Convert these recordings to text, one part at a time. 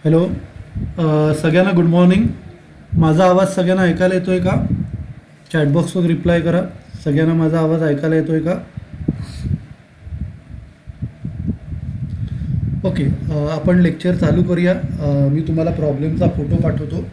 Hello. सगळ्यांना good morning. माझा आवाज सगळ्यांना ऐकायला येतो आहे का? चॅटबॉक्सवर रिप्लाय करा. सगळ्यांना माझा आवाज ऐकायला येतो आहे का? ओके. आपण लेक्चर चालू करूया. मी तुम्हाला प्रॉब्लेमचा फोटो पाठवतो.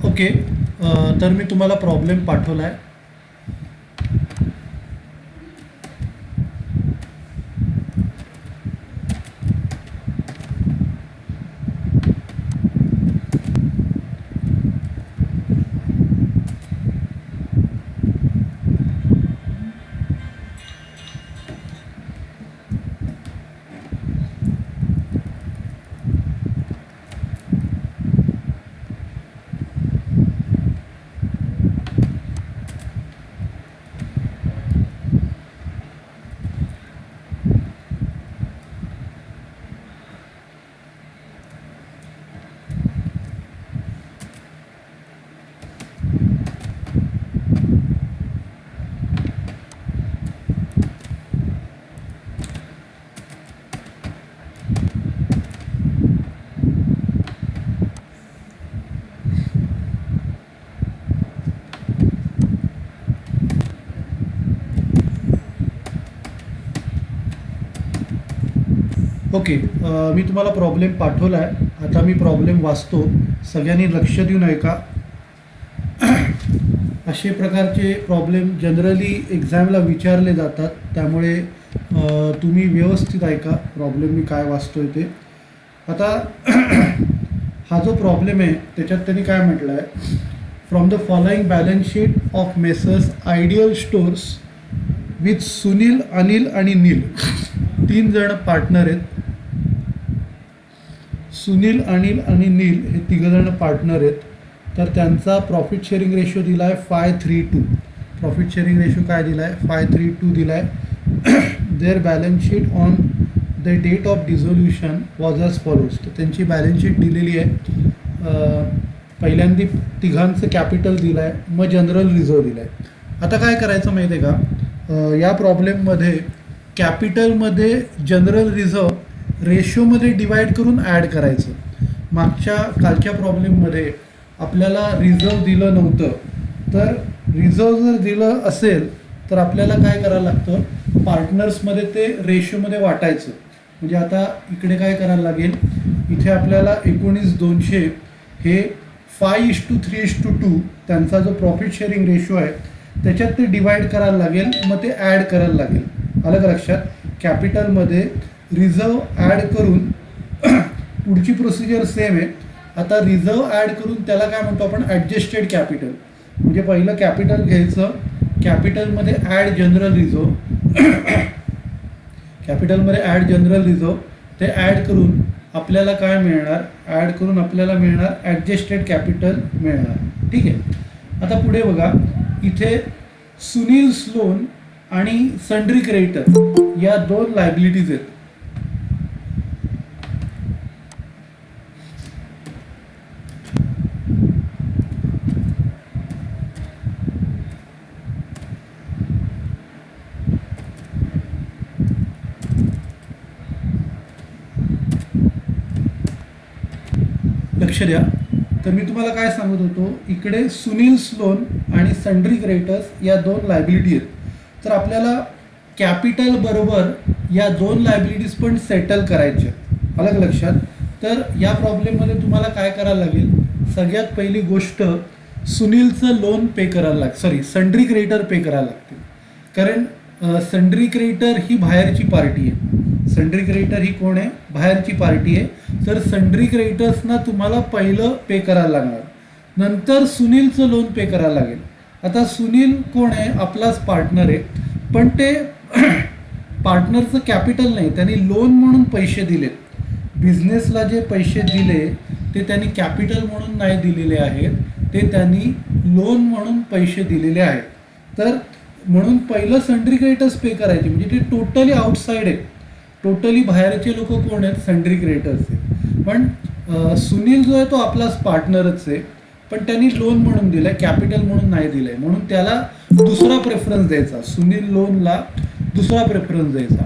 ओके. तर मी तुम्हाला प्रॉब्लेम पाठवला आहे. ओके. मी तुम्हाला प्रॉब्लेम पाठवला आहे. आता मी प्रॉब्लेम वाचतो. सगळ्यांनी लक्ष देऊन ऐका. असे प्रकारचे प्रॉब्लेम जनरली एक्झामला विचारले जातात, त्यामुळे तुम्ही व्यवस्थित ऐका प्रॉब्लेम मी काय वाचतोय ते. आता हा जो प्रॉब्लेम आहे त्याच्यात त्यांनी काय म्हटलं आहे, from the following balance sheet of messrs ideal stores with Sunil, Anil आणि नील, 3 जण पार्टनर आहेत. सुनील, अनिल आणि नील हे 3 जण पार्टनर आहेत. तर त्यांचा प्रॉफिट शेअरिंग रेशो दिला आहे 5:3:2. प्रॉफिट शेअरिंग रेशो काय दिला आहे? 5:3:2 दिला आहे. Their balance sheet on the date of dissolution was as follows. तर त्यांची बॅलन्स शीट दिलेली आहे. पहिल्यांदा तिघांचं कॅपिटल दिलं आहे, मग जनरल रिझर्व दिलं आहे. आता काय करायचं माहिती आहे का, या प्रॉब्लेममध्ये कॅपिटलमध्ये जनरल रिझर्व रेशोमध्ये डिवाईड करून ॲड करायचं. कालच्या प्रॉब्लेममध्ये आपल्याला रिझर्व दिलं नव्हतं, तर रिझर्व जर दिलं असेल तर आपल्याला काय करायला लागतं, पार्टनर्समध्ये ते रेशोमध्ये वाटायचं. म्हणजे आता इकडे काय करायला लागेल, इथे आपल्याला 19,200 हे 5:3:2 त्यांचा जो प्रॉफिट शेअरिंग रेशो आहे त्याच्यात ते डिवाईड करायला लागेल, मग ते ॲड करायला लागेल. आलं का लक्षात? कॅपिटलमध्ये रिझर्व ॲड करून पुढची प्रोसिजर सेम आहे. आता रिझर्व ॲड करून त्याला काय म्हणतो आपण, ॲडजस्टेड कॅपिटल. म्हणजे पहिलं कॅपिटल घ्यायचं, कॅपिटलमध्ये ॲड जनरल रिझर्व, कॅपिटलमध्ये ॲड जनरल रिझर्व, ते ॲड करून आपल्याला काय मिळणार, ॲड करून आपल्याला मिळणार ॲडजस्टेड कॅपिटल मिळणार. ठीक आहे. आता पुढे बघा, इथे सुनील्स लोन आणि सन्ड्री क्रेडिटर या 2 लायबिलिटीज आहेत. लक्ष द्या. तर मी तुम्हाला काय सांगत होतो, इकडे सुनील्स लोन आणि सन्ड्री क्रेडिटर्स या 2 लायबिलिटी आहेत. तर आपल्याला कॅपिटल बरोबर या 2 लायबिलिटीज पण सेटल करायच्या. अलग लक्षात. तर या प्रॉब्लेममध्ये तुम्हाला काय करायला लागेल, सगळ्यात पहिली गोष्ट सुनीलचं लोन पे करायला सन्ड्री क्रेडिटर पे करायला लागते. कारण सन्ड्री क्रेडिटर ही बाहेरची पार्टी आहे. सन्ड्री क्रेडिटर ही कोण आहे? बाहेरची पार्टी आहे. तर सन्ड्री क्रेडिटर्सना तुम्हाला पहिलं पे करायला लागणार, नंतर सुनीलचं लोन पे करायला लागेल. आता सुनील कोण आहे? आपलाच पार्टनर आहे, पण ते पार्टनरचं कॅपिटल नाही, त्यांनी लोन म्हणून पैसे दिलेत. बिझनेसला जे पैसे दिले ते त्यांनी कॅपिटल म्हणून नाही दिलेले आहेत, ते त्यांनी लोन म्हणून पैसे दिलेले आहेत. तर म्हणून पहिलं सन्ड्री क्रेडिटर्स पे करायचे. म्हणजे ते टोटली आउटसाईड आहे, टोटली बाहेरचे लोक कोण आहेत? सन्ड्री क्रेडिटर्स आहेत. पण सुनील जो आहे तो आपलाच पार्टनरच आहे, पण त्यांनी लोन म्हणून दिलं आहे, कॅपिटल म्हणून नाही दिलं आहे. म्हणून त्याला दुसरा प्रेफरन्स द्यायचा, सुनील लोनला दुसरा प्रेफरन्स द्यायचा.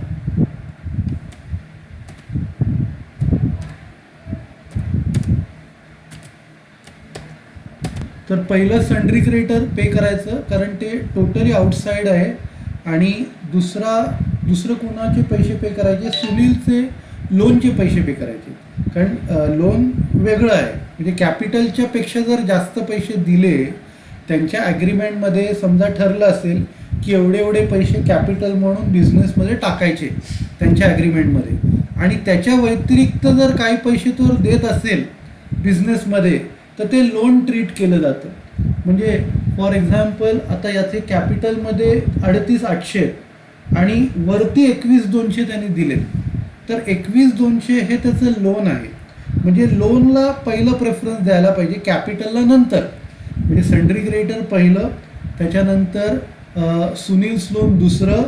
तर पहिलं सन्ड्री क्रेडिटर पे करायचं, कारण ते टोटली आउटसाईड आहे. आणि दुसरं कोणाचे पैसे पे करायचे? सुनीलचे लोनचे पैसे पे करायचे. कारण लोन वेगळं आहे. म्हणजे कॅपिटलच्या पेक्षा जर जास्त पैसे दिले, त्यांच्या ॲग्रीमेंटमध्ये समजा ठरलं असेल की एवढे पैसे कॅपिटल म्हणून बिझनेसमध्ये टाकायचे त्यांच्या ॲग्रीमेंटमध्ये, आणि त्याच्या व्यतिरिक्त जर काही पैसे तो देत असेल बिझनेसमध्ये, तर ते लोन ट्रीट केलं जातं. म्हणजे फॉर एक्झाम्पल आता याचे कॅपिटलमध्ये 38,800 आणि वरती 21,200 त्यांनी दिले, तर 21,200 हे त्याचं लोन आहे. म्हणजे लोनला पहिलं प्रेफरन्स द्यायला पाहिजे, कॅपिटलला नंतर. म्हणजे सन्ड्री क्रेडिटर पहिलं, त्याच्यानंतर सुनील्स लोन दुसरं,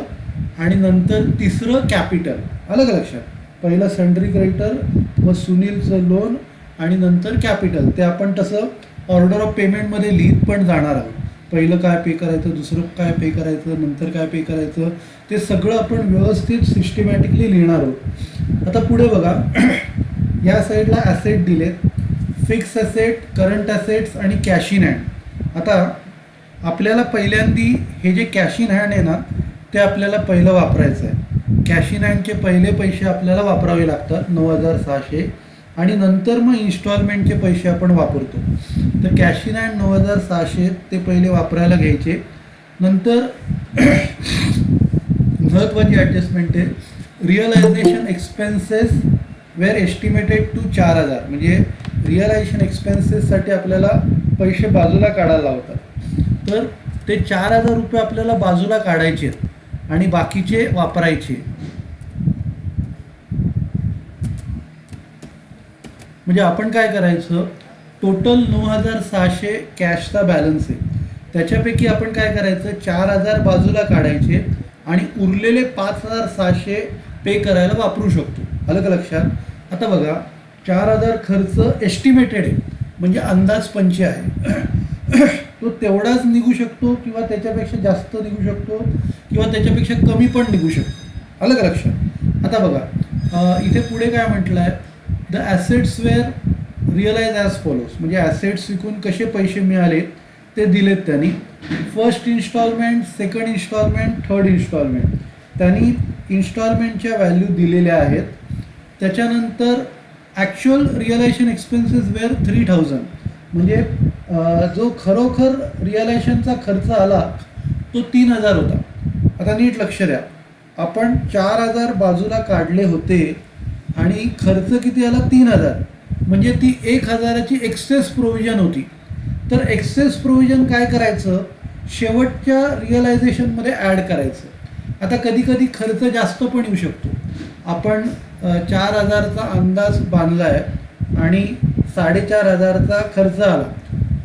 आणि नंतर तिसरं कॅपिटल. आलं का लक्षात? पहिलं सन्ड्री क्रेडिटर, मग सुनीलचं लोन, आणि नंतर कॅपिटल. ते आपण तसं ऑर्डर ऑफ पेमेंटमध्ये लिहित पण जाणार आहोत. पहिलं काय पे करायचं, दुसरं काय पे करायचं, नंतर काय पे करायचं, ते सगळं आपण व्यवस्थित सिस्टमॅटिकली लिहिणार आहोत. आता पुढे बघा, या साईडला ॲसेट दिलेत, फिक्स ॲसेट, करंट ॲसेट्स आणि कॅश इन हँड. आता आपल्याला पहिल्यांदी हे जे कॅश इन हँड आहे ना, ते आपल्याला पहिलं वापरायचं आहे. कॅश इन हँडचे पहिले पैसे आपल्याला वापरावे लागतात 9,600, आणि नंतर मग इन्स्टॉलमेंटचे पैसे आपण वापरतो. तर कॅश इन हँड 9,600 ते पहिले वापरायला घ्यायचे. नंतर महत्त्वाची ॲडजस्टमेंट आहे, realisation expenses were estimated to 4,000. म्हणजे रिअलायझेशन एक्सपेन्सेससाठी आपल्याला पैसे बाजूला काढायला लावतात. तर ते 4,000 रुपये आपल्याला बाजूला काढायचे आहेत आणि बाकीचे वापरायचे. म्हणजे आपण काय करायचं, टोटल 9,600 कॅशचा बॅलन्स आहे, त्याच्यापैकी आपण काय करायचं, 4,000 बाजूला काढायचे आणि उरलेले 5,600 पे करायला वापरू शकतो. आलं का लक्षात? आता बघा, 4,000 खर्च एस्टिमेटेड आहे, म्हणजे अंदाजपंच आहे. तो तेवढाच निघू शकतो किंवा त्याच्यापेक्षा जास्त निघू शकतो किंवा त्याच्यापेक्षा कमी पण निघू शकतो. आलं का लक्षात? आता बघा, इथे पुढे काय म्हटलं आहे, the assets were realise as follows, म्हणजे ॲसेट्स विकून कसे पैसे मिळाले ते दिलेत त्यांनी. First instalment, second instalment, third instalment, त्यांनी इन्स्टॉलमेंटच्या व्हॅल्यू दिलेल्या आहेत. त्याच्यानंतर ॲक्च्युअल रिअलायझेशन एक्सपेन्सेस वेअर 3,000, म्हणजे जो खरोखर रिअलायझेशनचा खर्च आला तो 3,000 होता. आता नीट लक्ष द्या, आपण 4,000 बाजूला काढले होते आणि खर्च किती आला, 3,000, म्हणजे ती 1,000ची एक्सेस प्रोव्हिजन होती. तर एक्सेस प्रोव्हिजन काय करायचं, शेवटच्या रिअलायझेशनमध्ये ॲड करायचं. आता कधी कधी खर्च जास्त पण येऊ शकतो. आपण 4,000चा अंदाज बांधला आहे आणि 4,500चा खर्च आला,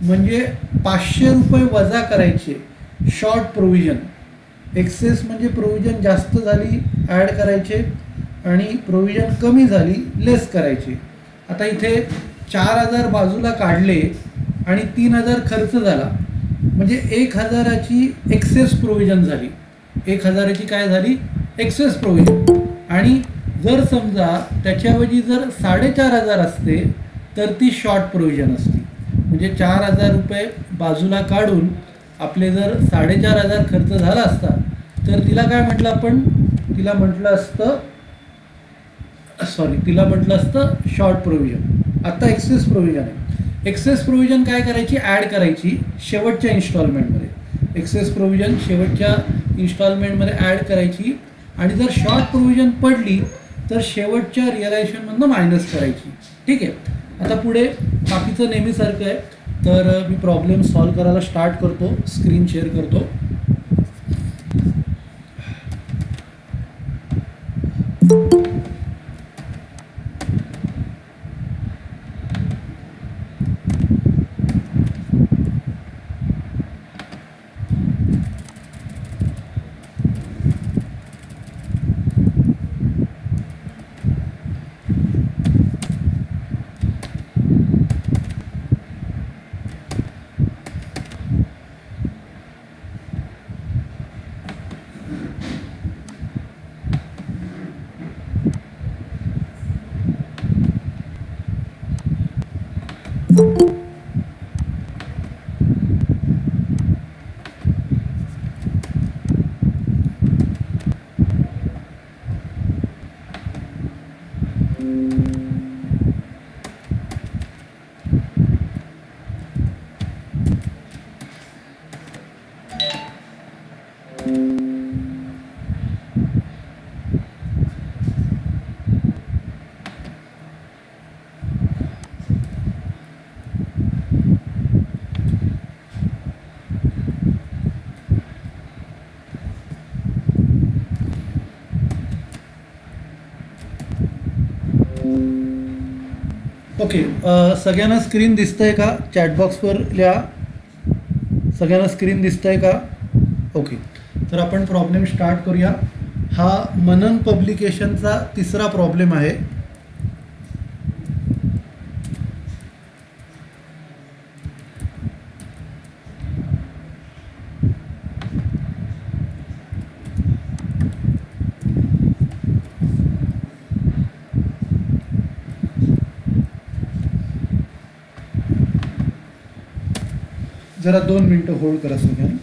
म्हणजे 500 रुपये वजा करायचे शॉर्ट प्रोव्हिजन. एक्सेस म्हणजे प्रोव्हिजन जास्त झाली ॲड करायचे आणि प्रोव्हिजन कमी झाली लेस करायचे. आता इथे 4,000 बाजूला काढले आणि 3,000 खर्च झाला, म्हणजे 1,000ची एक्सेस प्रोव्हिजन झाली. 1,000ची काय झाली, एक्सेस प्रोव्हिजन. आणि जर समजा त्याच्याऐवजी जर 4,500 असते तर ती शॉर्ट प्रोव्हिजन असते. म्हणजे 4,000 रुपये बाजूला काढून आपले जर 4,500 खर्च झाला असता तर तिला काय म्हटलं आपण, तिला म्हटलं असतं शॉर्ट प्रोव्हिजन. आता एक्सेस प्रोव्हिजन आहे. एक्सेस प्रोव्हिजन काय करायची, ॲड करायची शेवटच्या इन्स्टॉलमेंटमध्ये. एक्सेस प्रोव्हिजन शेवटच्या इन्स्टॉलमेंटमध्ये ॲड करायची आणि जर शॉर्ट प्रोव्हिजन पडली तर शेवटच्या रिअलायझेशनमधनं मायनस करायची. ठीक आहे. आता पुढे बाकीचं नेहमीसारखं आहे, तर मी प्रॉब्लेम सॉल्व करायला स्टार्ट करतो, स्क्रीन शेअर करतो. ओके, सगळ्यांना स्क्रीन दिसतंय का? चॅटबॉक्सवर लिहा, सगळ्यांना स्क्रीन दिसतंय का? ओके, तर आपण प्रॉब्लेम स्टार्ट करूया. हा मनन पब्लिकेशनचा तिसरा प्रॉब्लेम आहे. जरा 2 मिनटं होल्ड करा सगळ्यांना.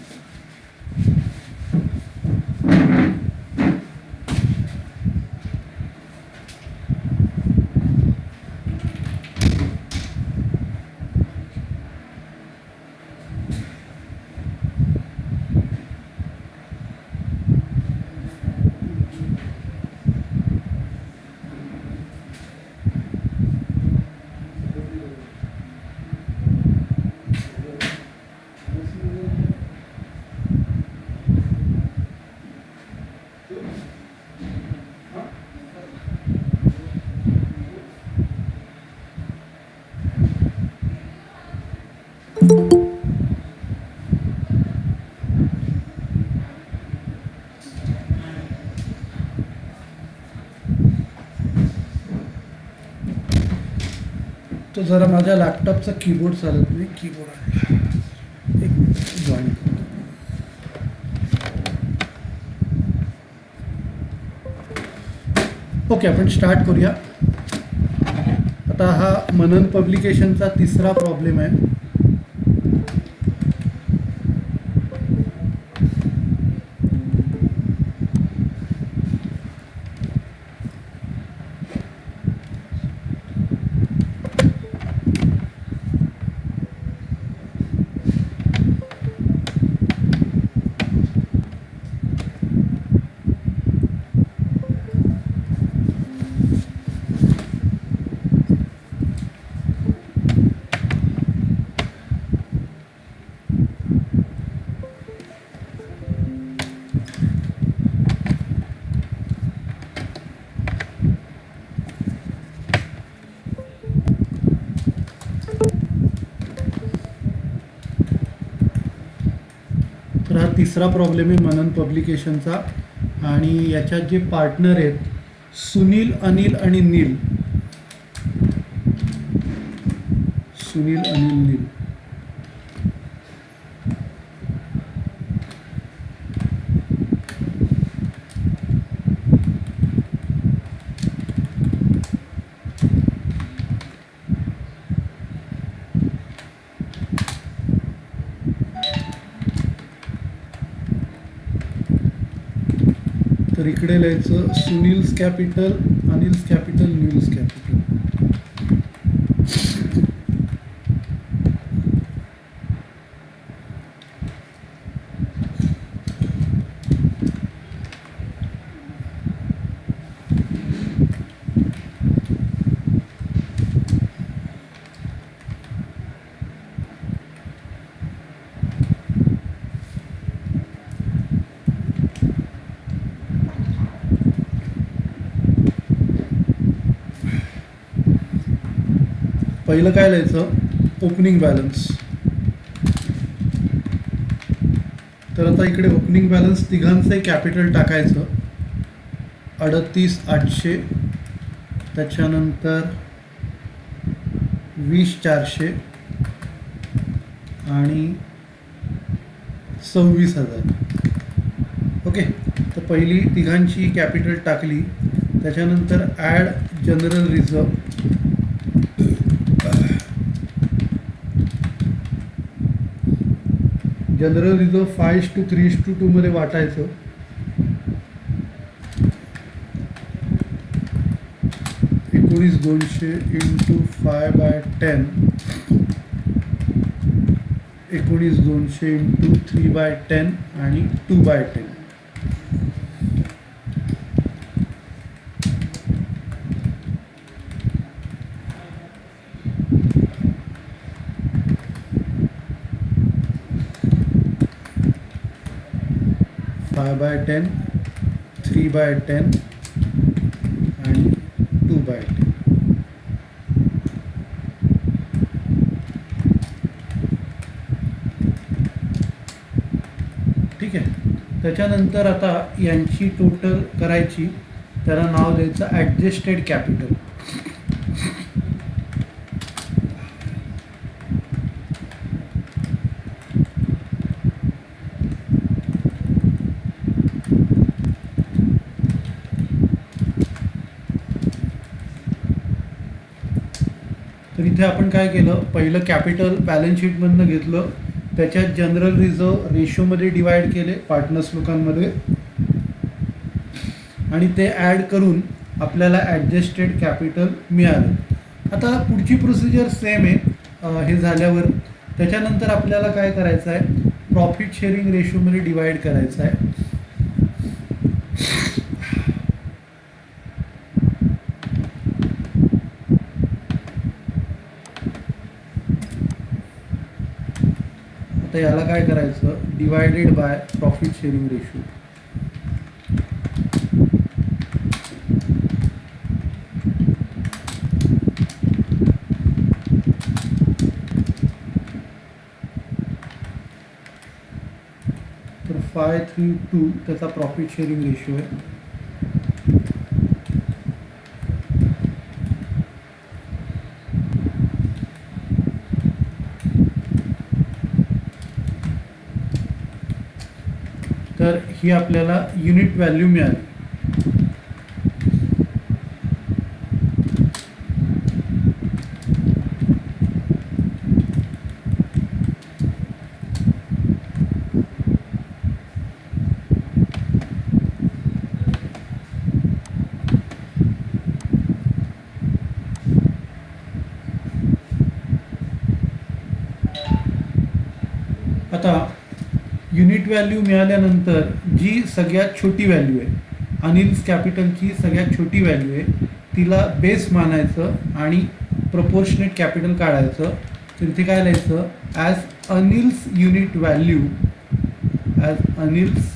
तो जरा माझ्या लॅपटॉपचा कीबोर्ड चालत नाही, कीबोर्ड आहे एक जॉईन करतो. ओके, आपण स्टार्ट करूया. आता हा मनन पब्लिकेशनचा तिसरा प्रॉब्लेम आहे. तर हा तिसरा प्रॉब्लेम आहे मनन पब्लिकेशनचा, आणि याच्यात जे पार्टनर आहेत सुनील, अनिल आणि नील. सुनील, अनिल, नील. तर इकडे लिहायचं Sunil's capital, Anil's capital, Neel's capital. पहिलं काय लिहायचं, ओपनिंग बॅलन्स. तर आता इकडे ओपनिंग बॅलन्स तिघांचंही कॅपिटल टाकायचं. 38,800, त्याच्यानंतर 20,400 आणि 26,000. ओके, तर पहिली तिघांची कॅपिटल टाकली, त्याच्यानंतर add general reserve. General reserve 5:3:2 मध्ये वाटायचं. $19,200 × 5/10, 19,200 × 3/10 आणि 2/10. फाय बाय 10, 3/10 आणि 2/10. ठीक आहे. त्याच्यानंतर आता यांची टोटल करायची, त्याला नाव द्यायचं ॲडजस्टेड कॅपिटल. तर इथे आपण काय केलं, पहिलं कॅपिटल बॅलन्स शीटमधनं घेतलं, त्याच्यात जनरल रिझर्व रेशोमध्ये डिवाइड केले पार्टनर्स लोकांमध्ये, आणि ते ॲड करून आपल्याला ॲडजस्टेड कॅपिटल मिळालं. आता पुढची प्रोसिजर सेम आहे. हे झाल्यावर त्याच्यानंतर आपल्याला काय करायचं आहे, प्रॉफिट शेअरिंग रेशोमध्ये डिवाइड करायचं आहे. आता याला काय करायचं, divided by profit sharing ratio. तर 5:3:2 त्याचा प्रॉफिट शेअरिंग रेशो आहे. ही आपल्याला युनिट व्हॅल्यू मिळाली. आता युनिट व्हॅल्यू मिळाल्यानंतर जी सगळ्यात छोटी व्हॅल्यू आहे, अनिल्स कॅपिटलची सगळ्यात छोटी व्हॅल्यू आहे, तिला बेस मानायचं आणि प्रपोर्शनेट कॅपिटल काढायचं. तर इथे काय लिहायचं, as Anil's unit value, as Anil's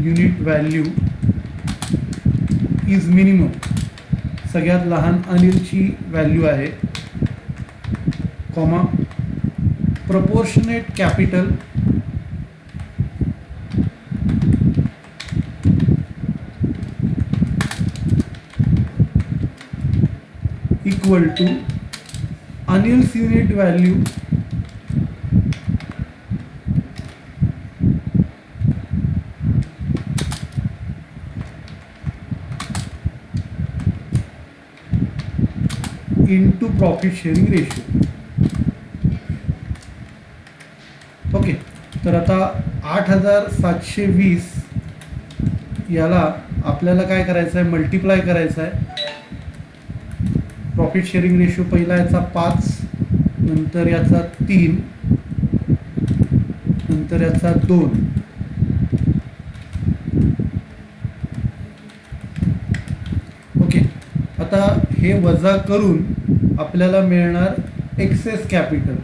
unit value is minimum, सगळ्यात लहान अनिलची व्हॅल्यू आहे, comma proportionate capital equal to Anil's unit value into profit sharing ratio. Okay, तर आता 8720 याला आपल्याला काय करायचं आहे, मल्टिप्लाय करायचं आहे. प्रॉफिट शेअरिंग रेशो पहिला याचा 5, नंतर याचा 3, नंतर याचा 2. ओके, आता हे वजा करून आपल्याला मिळणार एक्सेस कॅपिटल.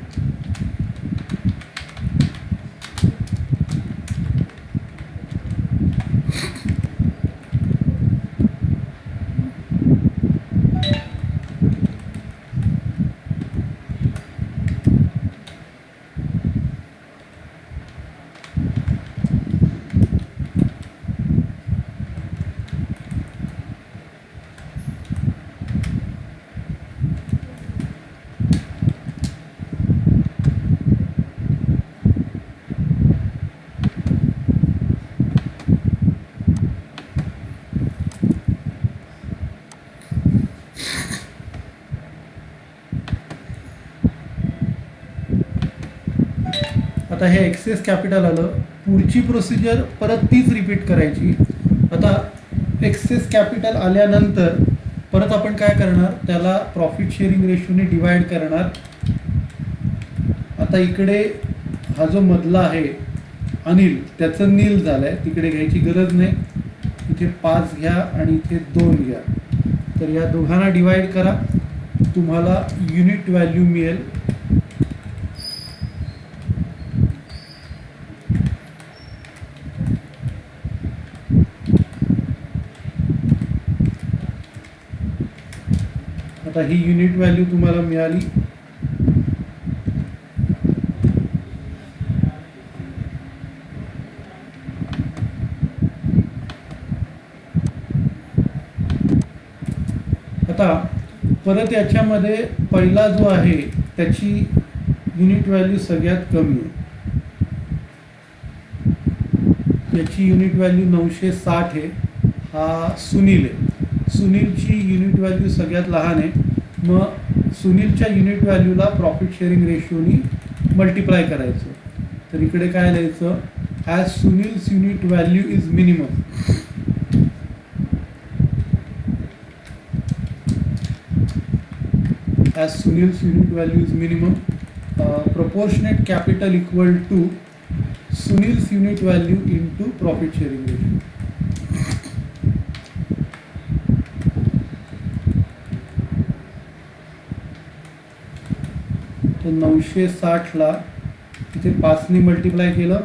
आता हे एक्सेस कॅपिटल आलं, पुढची प्रोसिजर परत तीच रिपीट करायची. आता एक्सेस कॅपिटल आल्यानंतर परत आपण काय करणार, त्याला प्रॉफिट शेअरिंग रेशोने डिवाइड करणार. आता इकडे हा जो मधला आहे अनिल, त्याचं नील झालं आहे, तिकडे घ्यायची गरज नाही. इथे 5 घ्या आणि इथे 2 घ्या. तर या दोघांना डिवाइड करा, तुम्हाला युनिट व्हॅल्यू मिळेल. आता ही युनिट व्हॅल्यू तुम्हाला मिळाली. आता परत याच्यामध्ये पहिला जो आहे त्याची युनिट व्हॅल्यू सगळ्यात कमी आहे. याची युनिट व्हॅल्यू 960 आहे. हा सुनील आहे. सुनीलची युनिट व्हॅल्यू सगळ्यात लहान आहे. मग सुनीलच्या युनिट व्हॅल्यूला प्रॉफिट शेअरिंग रेशोनी मल्टिप्लाय करायचं. तर इकडे काय लिहायचं, as Sunil's unit value is minimum, as Sunil's unit value is minimum, proportionate capital equal to Sunil's unit value into profit sharing ratio. तो 960 ला इथे 5 ने मल्टिप्लाय केलं,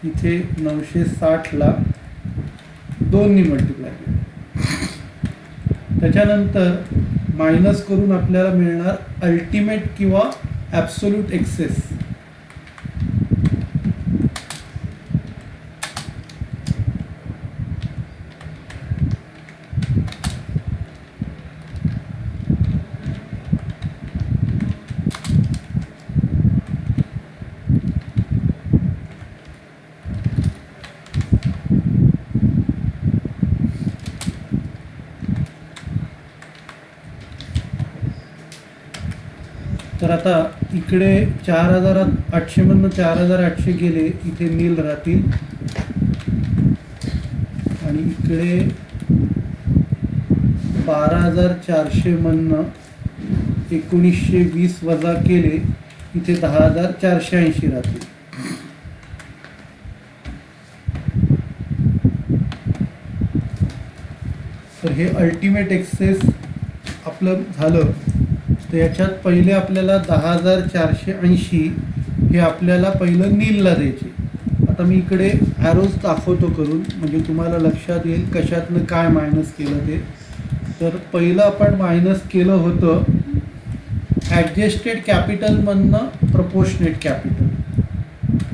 इथे 960 ला 2 ने मल्टिप्लाय केलं. त्याच्यानंतर मायनस करून आपल्याला मिळणार अल्टिमेट किंवा ॲब्सोल्यूट एक्सेस. तर आता इकडे 4,800मधनं 4,800 गेले, इथे नील राहतील आणि इकडे 12,400मधनं 1920 वजा केले, इथे 10,480 राहतील. तर हे अल्टिमेट एक्सेस आपलं झालं. तर याच्यात पहिले आपल्याला 10,480 हे आपल्याला पहिलं नीलला द्यायचे. आता मी इकडे ॲरोज दाखवतो करून, म्हणजे तुम्हाला लक्षात येईल कशातनं काय मायनस केलं ते. तर पहिलं आपण मायनस केलं होतं ॲडजस्टेड कॅपिटलमधनं प्रपोर्शनेट कॅपिटल.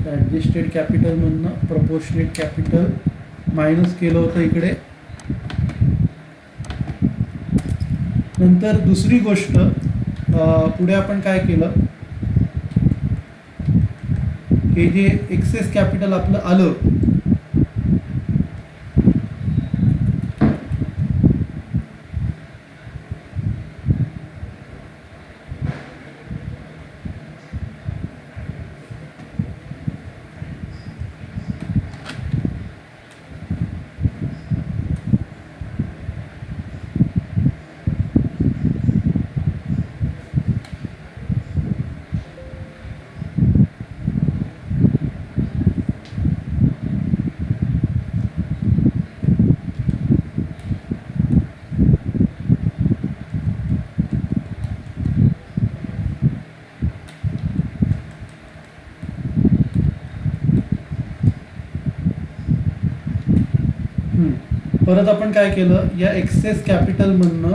ॲडजस्टेड कॅपिटलमधनं प्रपोर्शनेट कॅपिटल मायनस केलं होतं इकडे. नंतर दुसरी गोष्ट, पुढे आपण काय केलं, हे जे एक्सेस कॅपिटल आपलं आलं, परत आपण काय केलं, या एक्सेस कॅपिटलमधनं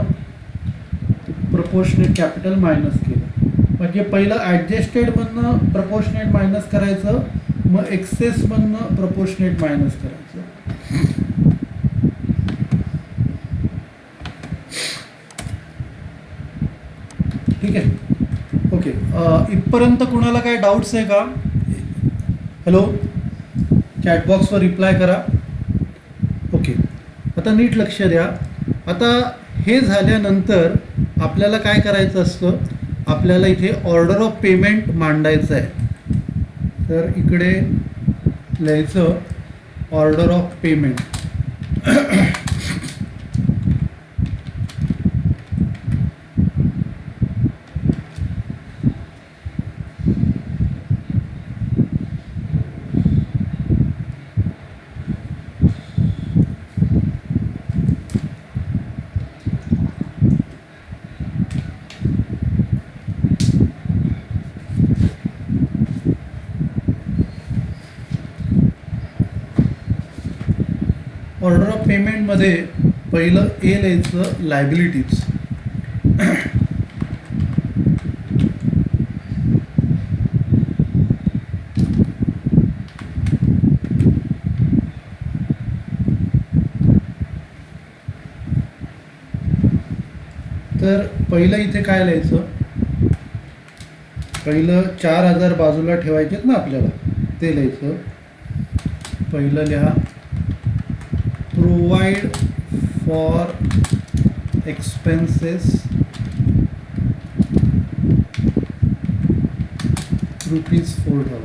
प्रपोर्शनेट कॅपिटल मायनस केलं. म्हणजे पहिलं ॲडजस्टेडमधनं प्रपोर्शनेट मायनस करायचं, मग एक्सेसमधनं प्रपोर्शनेट मायनस करायचं. ठीक आहे, ओके. इथपर्यंत कुणाला काय डाऊट्स आहे का? हॅलो, चॅटबॉक्सवर रिप्लाय करा. ओके, आता नीट लक्ष द्या. आता हे झाल्यानंतर आपल्याला काय करायचं असतं, आपल्याला इथे ऑर्डर ऑफ पेमेंट मांडायचं आहे. तर इकडे लिहायचं order of payment. Order of पेमेंटमध्ये पहिलं ए लिहायचं लायबिलिटीज. तर पहिलं इथे काय लिहायचं, पहिलं 4,000 बाजूला ठेवायचेत ना आपल्याला, ते लिहायचं. पहिलं लिहा प्रोवाइड फॉर एक्सपेन्सेस ₹4,000.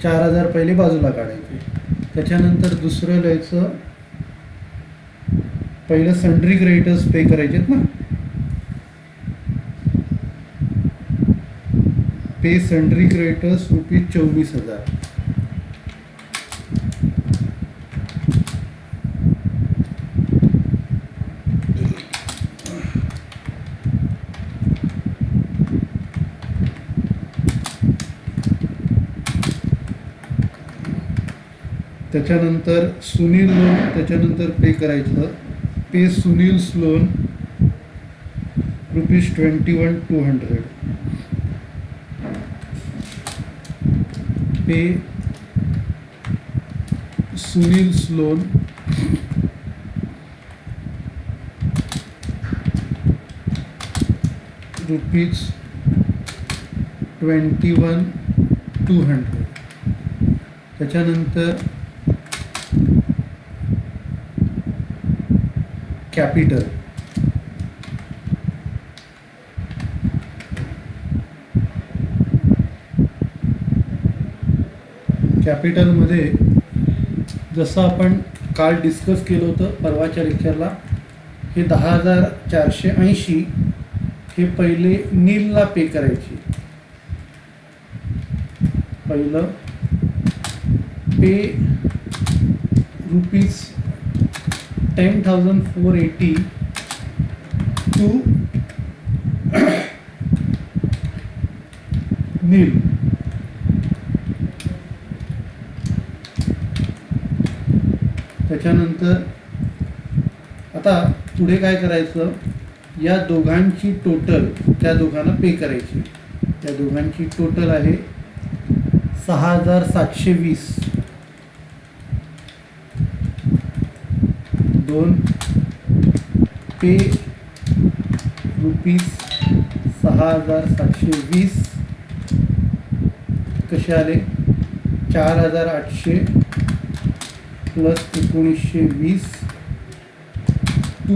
4,000 पहिले बाजूला काढायचे. त्याच्यानंतर दुसरं लिहायचं, पहिलं सन्ड्री क्रेडिटर्स पे करायचेत ना, पे सन्ड्री क्रेडिटर्स ₹24,000. त्याच्यानंतर सुनील लोन, त्याच्यानंतर पे करायचं, पे सुनील्स लोन ₹21,200. पे सुनील्स लोन ₹21,200. त्याच्यानंतर कॅपिटल कॅपिटलमध्ये जसं आपण काल डिस्कस केलं होतं परवाच्या लेक्चरला, हे 10,480 हे पहिले नीलला पे करायचे. पहिलं पे ₹10,480 टू नील. त्याच्यानंतर आता पुढे काय करायचं, या दोघांची टोटल त्या दोघांना पे करायची. त्या दोघांची टोटल आहे 6,720. दोन पे ₹6,720 कसे आले, 4,800 plus 1920 to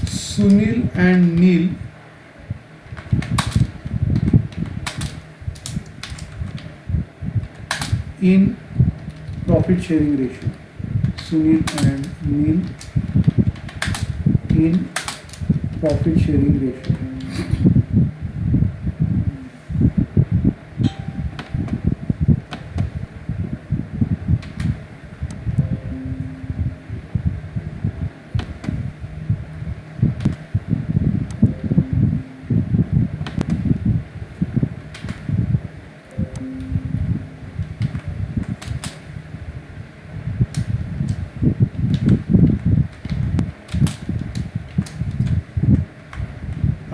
Sunil and Neel in profit sharing ratio. Sunil and Neil in profit sharing ratio.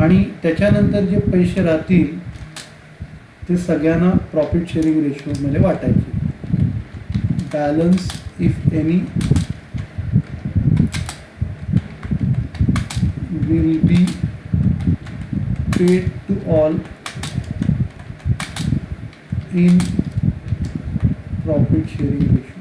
आणि त्याच्यानंतर जे पैसे राहतील ते सगळ्यांना प्रॉफिट शेअरिंग रेशोमध्ये वाटायचे. Balance if any will be paid to all in profit sharing ratio.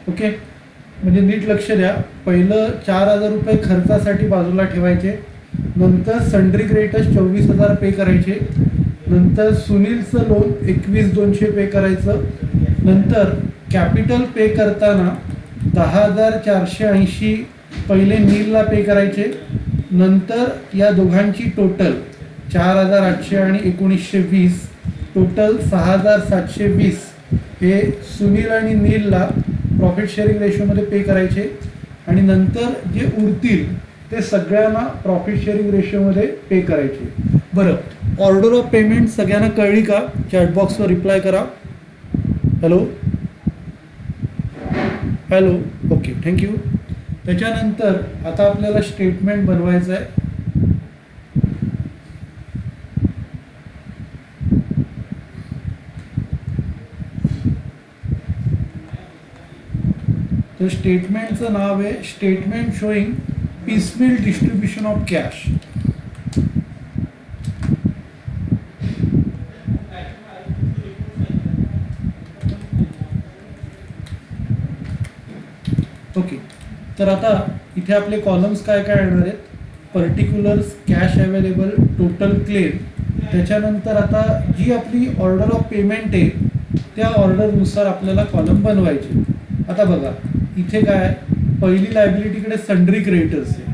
Okay, म्हणजे नीट लक्ष द्या. पहिलं 4,000 रुपये खर्चासाठी बाजूला ठेवायचे, नंतर सन्ड्री क्रेडिटर्स 24,000 पे करायचे, नंतर सुनीलचं लोन 21,200 पे करायचं, नंतर कॅपिटल पे करताना 10,480 पहिले नीलला पे करायचे, नंतर या दोघांची टोटल 4,800 आणि 1920 टोटल 6,720 हे सुनील आणि नीलला प्रॉफिट शेअरिंग रेशोमध्ये पे करायचे, आणि नंतर जे उरतील ते सगळ्यांना प्रॉफिट शेअरिंग रेशोमध्ये पे करायचे. बरं, ऑर्डर ऑफ पेमेंट सगळ्यांना कळली का? चॅटबॉक्सवर रिप्लाय करा. Hello hello, okay, thank you. त्याच्यानंतर आता आपल्याला स्टेटमेंट बनवायचं आहे. तर स्टेटमेंटचं नाव आहे statement showing piecemeal distribution of cash. Okay, तर आता इथे आपले कॉलम्स काय काय येणार आहेत, particulars, cash available, total claim. त्याच्यानंतर आता जी आपली ऑर्डर ऑफ पेमेंट आहे त्या ऑर्डरनुसार आपल्याला कॉलम बनवायचे. आता बघा इथे काय, पहिली लायबिलिटीकडे सन्ड्री क्रेडिटर्स आहे,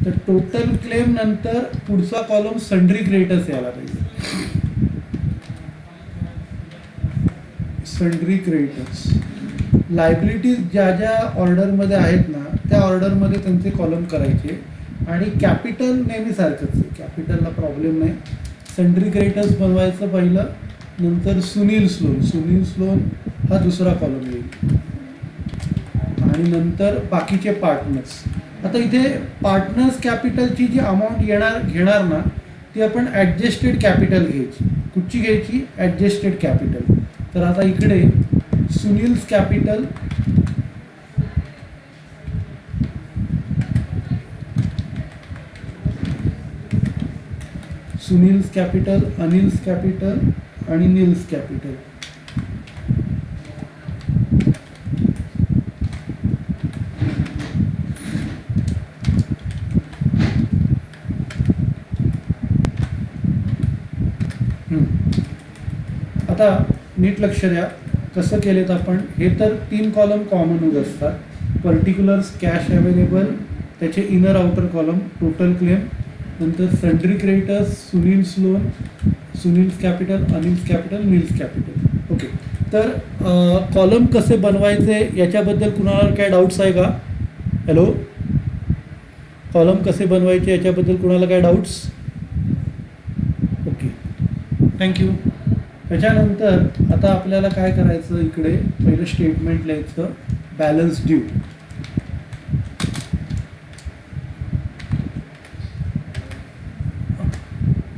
तर टोटल क्लेम नंतर पुढचा कॉलम सन्ड्री क्रेडिटर्स यायला पाहिजे. सन्ड्री क्रेडिटर्स लायबिलिटीज ज्या ज्या ऑर्डरमध्ये आहेत ना त्या ऑर्डरमध्ये त्यांचे कॉलम करायचे, आणि कॅपिटल नेहमीसारखंच आहे, कॅपिटलला प्रॉब्लेम नाही. सन्ड्री क्रेडिटर्स बनवायचं पहिलं, नंतर सुनील्स लोन हा दुसरा कॉलम येईल, आणि नंतर बाकीचे पार्टनर्स. आता इथे पार्टनर्स कॅपिटलची जी अमाऊंट घेणार ना ती आपण ॲडजस्टेड कॅपिटल घ्यायची. कुठची घ्यायची? Adjusted capital. तर आता इकडे Sunil's capital, Sunil's capital, Anil's capital आणि नील्स कॅपिटल. आता नीट लक्ष द्या कसं केलेत आपण. हे तर 3 कॉलम कॉमनच असतात. पर्टिक्युलर्स, कॅश अवेलेबल, त्याचे inner outer column, total claim, नंतर sundry creditors, Sunil's loan, Sunil's capital, Anil's capital, Neel's capital. Okay, तर कॉलम कसे बनवायचे याच्याबद्दल कुणाला काय डाऊट्स आहे का? हॅलो, कॉलम कसे बनवायचे याच्याबद्दल कुणाला काय डाऊट्स? Okay, thank you. त्याच्यानंतर आता आपल्याला काय करायचं, इकडे पहिलं स्टेटमेंट लिहायचं, बॅलन्स ड्यू.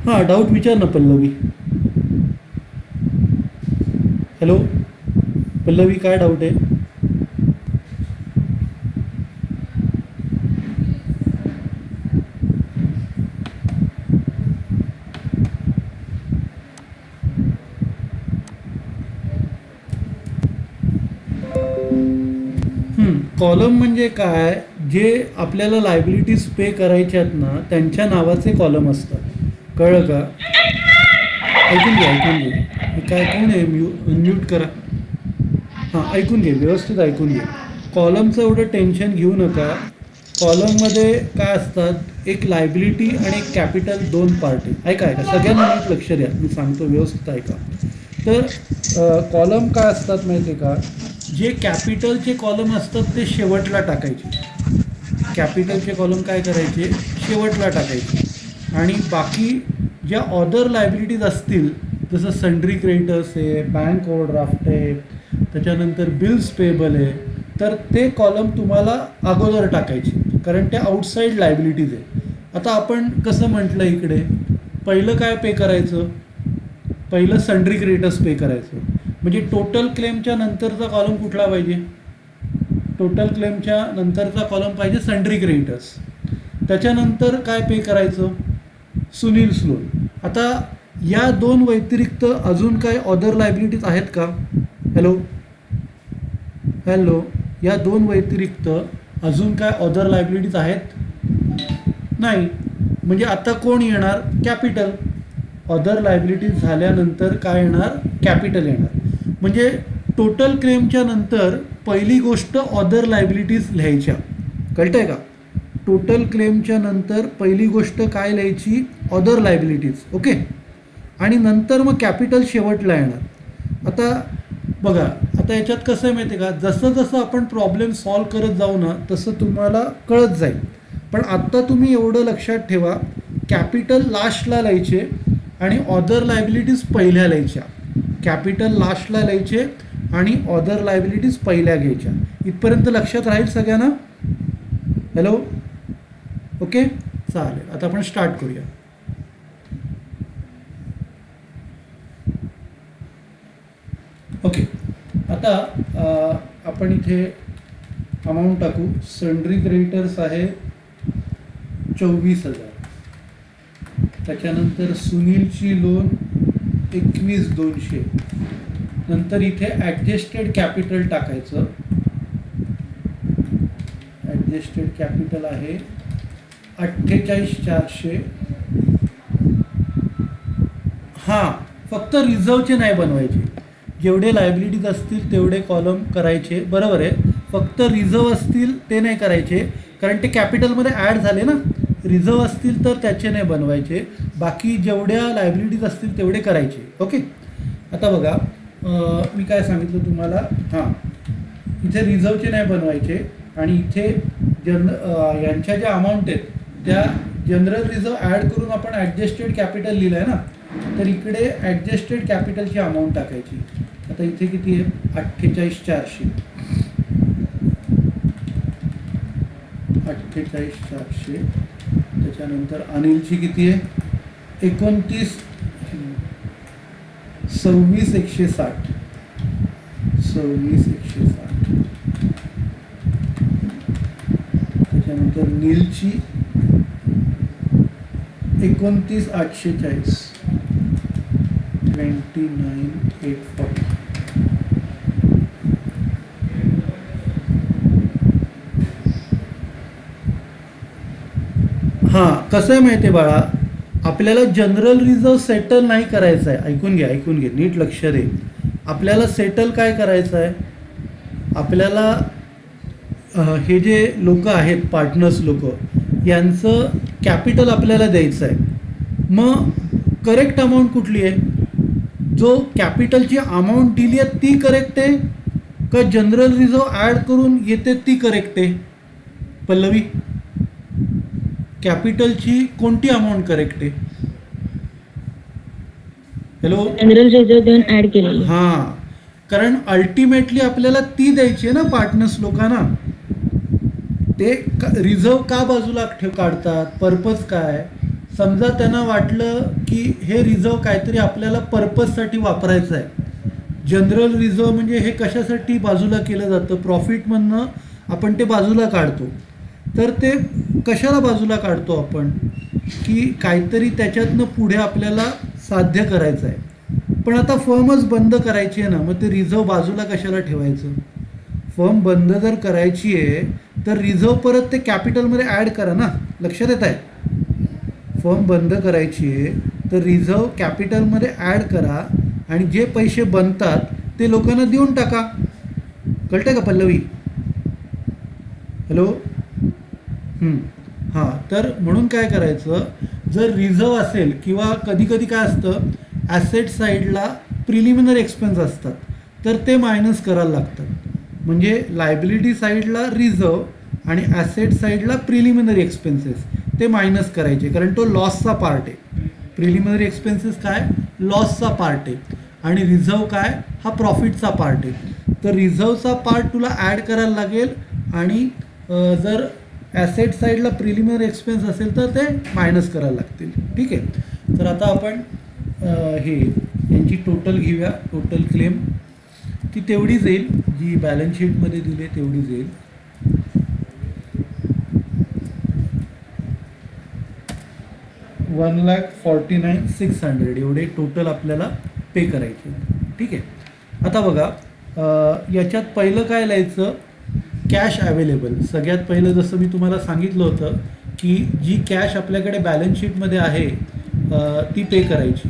हां, डाऊट विचार ना पल्लवी. हॅलो पल्लवी, काय डाऊट आहे? कॉलम म्हणजे काय, जे आपल्याला लायबिलिटीज पे करायच्या आहेत ना त्यांच्या नावाचे कॉलम असतात. कळलं का? ऐकून घे, ऐकून घे. काय कोण आहे? म्यूट करा. हां, ऐकून घे, व्यवस्थित ऐकून घे. कॉलमचं एवढं टेन्शन घेऊ नका. कॉलममध्ये काय असतात, एक लायबिलिटी आणि एक कॅपिटल, 2 पार्ट आहे. ऐका ऐका, सगळ्यांना नीट लक्ष द्या, मी सांगतो व्यवस्थित ऐका. तर कॉलम काय असतात माहिती आहे का? जे कॅपिटलचे कॉलम असतात ते शेवटला टाकायचे. कॅपिटलचे कॉलम काय करायचे? शेवटला टाकायचे. आणि बाकी ज्या अदर लायबिलिटीज असतील, जसं सन्ड्री क्रेडिटर्स आहे, बँक ओव्हरड्राफ्ट आहे, त्याच्यानंतर बिल्स पेबल आहे, तर ते कॉलम तुम्हाला अगोदर टाकायचे, कारण ते आउटसाईड लायबिलिटीज आहे. आता आपण कसं म्हटलं इकडे, पहिलं काय पे करायचं? पहिलं सन्ड्री क्रेडिटर्स पे करायचं. म्हणजे टोटल क्लेमच्या नंतरचा कॉलम कुठला पाहिजे? टोटल क्लेमच्या नंतरचा कॉलम पाहिजे सन्ड्री क्रेडिटर्स. त्याच्यानंतर काय पे करायचं? सुनील्स लोन. आता या 2 व्यतिरिक्त अजून काय अदर लायबिलिटीज आहेत का? हॅलो हॅलो, या 2 व्यतिरिक्त अजून काय अदर लायबिलिटीज आहेत? नाही. म्हणजे आता कोण येणार? कॅपिटल. अदर लायबिलिटीज झाल्यानंतर काय येणार? कॅपिटल येणार. म्हणजे टोटल क्लेमच्या नंतर पहिली गोष्ट अदर लायबिलिटीज लिहायच्या. कळतंय का? टोटल क्लेमच्या नंतर पहिली गोष्ट काय लिहायची? Other liabilities. ओके, आणि नंतर मग कॅपिटल शेवटला येणार. आता बघा, आता याच्यात कसं आहे माहिती आहे का, जसं जसं आपण प्रॉब्लेम सॉल्व करत जाऊ ना तसं तुम्हाला कळत जाईल. पण आत्ता तुम्ही एवढं लक्षात ठेवा, कॅपिटल लास्टला लिहायचे आणि अदर लायबिलिटीज पहिल्या लिहायच्या. कॅपिटल लास्टला लिहायचे आणि अदर लायबिलिटीज पहिल्या घ्यायच्या. इथपर्यंत लक्षात राहील सगळ्यांना? हॅलो, ओके, चालेल. आता आपण स्टार्ट करूया. ओके, आता आपण इथे अमाऊंट टाकू. सन्ड्री क्रेडिटर्स आहे 24,000. त्याच्यानंतर सुनीलची लोन 21,200. नंतर इथे ॲडजस्टेड कॅपिटल टाकायचं. ॲडजस्टेड कॅपिटल आहे 48,400. हां, फक्त रिझर्वचे नाही बनवायचे. जेवढे लायबिलिटीज असतील तेवढे कॉलम करायचे, बरोबर आहे. फक्त रिझर्व असतील ते नाही करायचे, कारण ते कॅपिटलमध्ये ॲड झाले ना. रिझर्व असतील तर त्याचे नाही बनवायचे. बाकी जेवढ्या लायबिलिटीज असतील तेवढे करायचे. ओके, आता बघा, मी काय सांगितलं तुम्हाला. हां, इथे रिझर्वचे नाही बनवायचे आणि इथे यांच्या ज्या अमाऊंट आहेत त्या जनरल रिझर्व ॲड करून आपण ॲडजस्टेड कॅपिटल लिहिलं आहे ना, तर इकडे ॲडजस्टेड कॅपिटलची अमाऊंट टाकायची. आता इथे किती आहे? 48,400. 48,400. त्याच्यानंतर अनिलची किती आहे? 26,160. 26,160. त्याच्यानंतर नीलची 29,840. 29,840. हां, कसं आहे माहिती आहे बाळा, आपल्याला जनरल रिझर्व सेटल नाही करायचं आहे. ऐकून घे नीट लक्ष दे. आपल्याला सेटल काय करायचं आहे? आपल्याला हे जे लोक आहेत पार्टनर्स लोक, यांचं कॅपिटल आपल्याला द्यायचं आहे. मग करेक्ट अमाऊंट कुठली आहे? जो कॅपिटलची अमाऊंट दिली आहे ती करेक्ट आहे का जनरल रिझर्व ॲड करून येते ती करेक्ट आहे? पल्लवी, कॅपिटलची कोणती अमाऊंट करेक्ट आहे? हॅलो, जनरल रिझर्व देऊन ऍड केलेली. हां, कारण अल्टिमेटली आपल्याला ती द्यायची आहे ना पार्टनर्स लोकांना. ते रिझर्व का बाजूला काढतात? पर्पज काय? समजा त्यांना वाटलं की हे रिझर्व काहीतरी आपल्याला पर्पजसाठी वापरायचं आहे. जनरल रिझर्व म्हणजे हे कशासाठी बाजूला केलं जातं? प्रॉफिटमधनं आपण ते बाजूला काढतो. तर ते कशाला बाजूला काढतो आपण? की काहीतरी त्याच्यातनं पुढे आपल्याला साध्य करायचं आहे. पण आता फर्मच बंद करायची आहे ना, मग ते रिझर्व बाजूला कशाला ठेवायचं? फर्म बंद जर करायची आहे तर रिझर्व परत ते कॅपिटलमध्ये ॲड करा ना. लक्षात येत आहे? फर्म बंद करायची आहे तर रिझर्व कॅपिटलमध्ये ॲड करा आणि जे पैसे बनतात ते लोकांना देऊन टाका. कळतंय का पल्लवी? हॅलो, हां, तर म्हणून काय करायचं, जर रिझर्व असेल किंवा कधी कधी काय असतं ॲसेट साईडला प्रिलिमिनरी एक्सपेन्स असतात तर ते मायनस करायला लागतात. म्हणजे लायबिलिटी साईडला रिझर्व आणि ॲसेट साईडला प्रिलिमिनरी एक्सपेन्सेस ते मायनस करायचे, कारण तो लॉसचा पार्ट आहे. प्रिलिमिनरी एक्सपेन्सेस काय? लॉसचा पार्ट आहे. आणि रिझर्व काय? हा प्रॉफिटचा पार्ट आहे. तर रिझर्वचा पार्ट तुला ॲड करायला लागेल आणि जर ॲसेट साईडला प्रिलिमिनरी एक्सपेन्स असेल तर ते मायनस करायला लागतील. ठीक आहे. तर आता आपण हे यांची टोटल घेऊया. टोटल क्लेम ती तेवढीच येईल जी बॅलन्स शीटमध्ये दिली आहे, तेवढीच येईल. $1,49,600 एवढे टोटल आपल्याला पे करायचे. ठीक आहे. आता बघा, याच्यात पहिलं काय लिहायचं? Cash available. सगळ्यात पहिलं जसं मी तुम्हाला सांगितलं होतं की जी कॅश आपल्याकडे बॅलन्स शीटमध्ये आहे ती पे करायची.